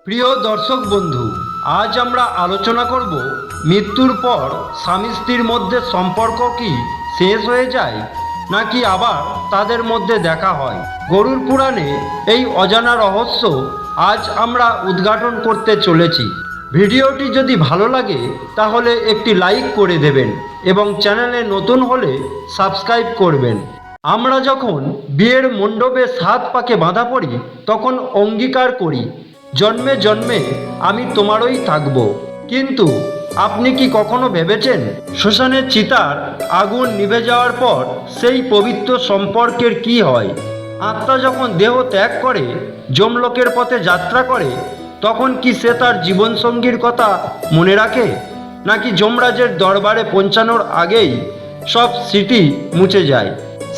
প্রিয় দর্শক বন্ধু, আজ আমরা আলোচনা করব মৃত্যুর পর স্বামী স্ত্রীর মধ্যে সম্পর্ক কি শেষ হয়ে যায় নাকি আবার তাদের মধ্যে দেখা হয়। গরুর পুরাণে এই অজানা রহস্য আজ আমরা উদ্ঘাটন করতে চলেছি। ভিডিওটি যদি ভালো লাগে তাহলে একটি লাইক করে দেবেন এবং চ্যানেলে নতুন হলে সাবস্ক্রাইব করবেন। আমরা যখন বিয়ের মণ্ডপে 7 পাকে বাঁধা পড়ি তখন অঙ্গীকার করি, জন্মে জন্মে আমি তোমারই থাকব। কিন্তু আপনি কি কখনো ভেবেছেন শ্মশানের চিতার আগুন নিভে যাওয়ার পর সেই পবিত্র সম্পর্কের কি হয়? আত্মা যখন দেহ ত্যাগ করে যমলোকের পথে যাত্রা করে তখন কি সে তার জীবনসঙ্গীর কথা মনে রাখে, নাকি যমরাজের দরবারে পৌঁছানোর আগেই সব স্মৃতি মুছে যায়?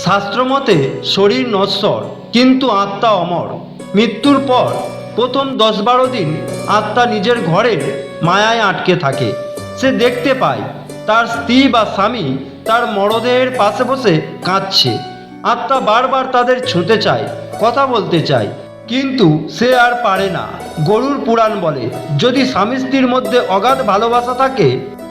শাস্ত্রমতে শরীর নশ্বর কিন্তু আত্মা অমর। মৃত্যুর পর প্রথম 10-12 দিন আত্মা নিজের ঘরের মায়ায় আটকে থাকে। সে দেখতে পায় তার স্ত্রী বা স্বামী তার মরদেহের পাশে বসে কাঁদছে। আত্মা বারবার তাদের ছুঁতে চায়, কথা বলতে চায়, কিন্তু সে আর পারে না। গরুর পুরাণ বলে, যদি স্বামী স্ত্রীর মধ্যে অগাধ ভালোবাসা থাকে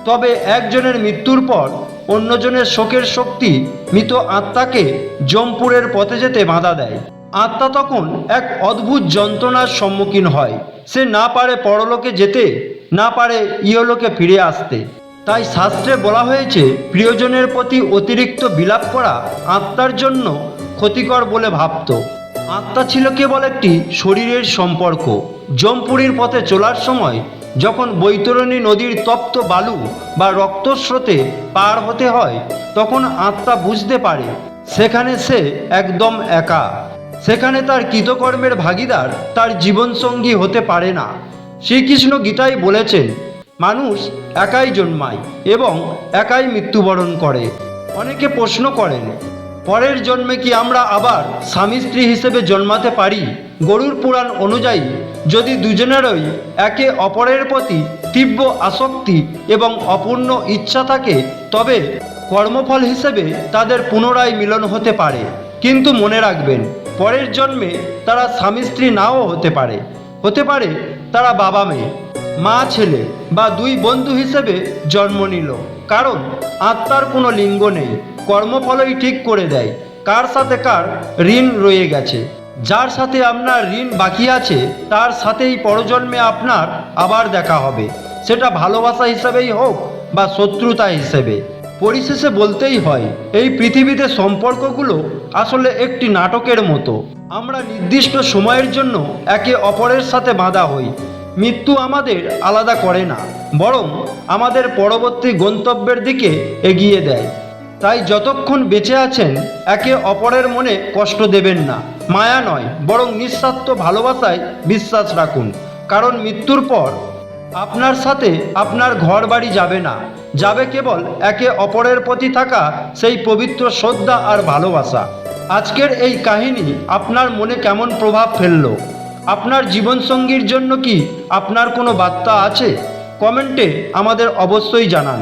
তবে একজনের মৃত্যুর পর অন্যজনের শোকের শক্তি মৃত আত্মাকে যমপুরের পথে যেতে বাধা দেয়। আত্মা তখন এক অদ্ভুত যন্ত্রণার সম্মুখীন হয়। সে না পারে পরলোকে যেতে, না পারে ইহলোকে ফিরে আসতে। তাই শাস্ত্রে বলা হয়েছে, প্রিয়জনের প্রতি অতিরিক্ত বিলাপ করা আত্মার জন্য ক্ষতিকর বলে ভাবত। আত্মা ছিল কেবল একটি শরীরের সম্পর্ক। যমপুরীর পথে চলার সময় যখন বৈতরণী নদীর তপ্ত বালু বা রক্তস্রোতে পার হতে হয় তখন আত্মা বুঝতে পারে সেখানে সে একদম একা। সেখানে তার কৃতকর্মের ভাগিদার তার জীবনসঙ্গী হতে পারে না। শ্রীকৃষ্ণ গীতায় বলেছেন, মানুষ একাই জন্মায় এবং একাই মৃত্যুবরণ করে। অনেকে প্রশ্ন করেন, পরের জন্মে কি আমরা আবার স্বামী স্ত্রী হিসেবে জন্মাতে পারি? গরুর পুরাণ অনুযায়ী যদি দুজনেরই একে অপরের প্রতি তীব্র আসক্তি এবং অপূর্ণ ইচ্ছা থাকে তবে কর্মফল হিসেবে তাদের পুনরায় মিলন হতে পারে। কিন্তু মনে রাখবেন, পরের জন্মে তারা স্বামী স্ত্রী নাও হতে পারে। হতে পারে তারা বাবা মেয়ে, মা ছেলে বা দুই বন্ধু হিসেবে জন্ম নিল। কারণ আত্মার কোনো লিঙ্গ নেই, কর্মফলই ঠিক করে দেয় কার সাথে কার ঋণ রয়ে গেছে। যার সাথে আপনার ঋণ বাকি আছে তার সাথেই পরজন্মে আপনার আবার দেখা হবে, সেটা ভালোবাসা হিসেবেই হোক বা শত্রুতা হিসেবে। পরিশেষে বলতেই হয়, এই পৃথিবীতে সম্পর্কগুলো আসলে একটি নাটকের মতো। আমরা নির্দিষ্ট সময়ের জন্য একে অপরের সাথে বাঁধা হই। মৃত্যু আমাদের আলাদা করে না, বরং আমাদের পরবর্তী গন্তব্যের দিকে এগিয়ে দেয়। তাই যতক্ষণ বেঁচে আছেন একে অপরের মনে কষ্ট দেবেন না। মায়া নয়, বরং নিঃস্বার্থ ভালোবাসায় বিশ্বাস রাখুন। কারণ মৃত্যুর পর আপনার সাথে আপনার ঘর বাড়ি যাবে না, যাবে কেবল একে অপরের প্রতি থাকা সেই পবিত্র শ্রদ্ধা আর ভালোবাসা। আজকের এই কাহিনী আপনার মনে কেমন প্রভাব ফেললো? আপনার জীবনসঙ্গীর জন্য কি আপনার কোনো বার্তা আছে? কমেন্টে আমাদের অবশ্যই জানান।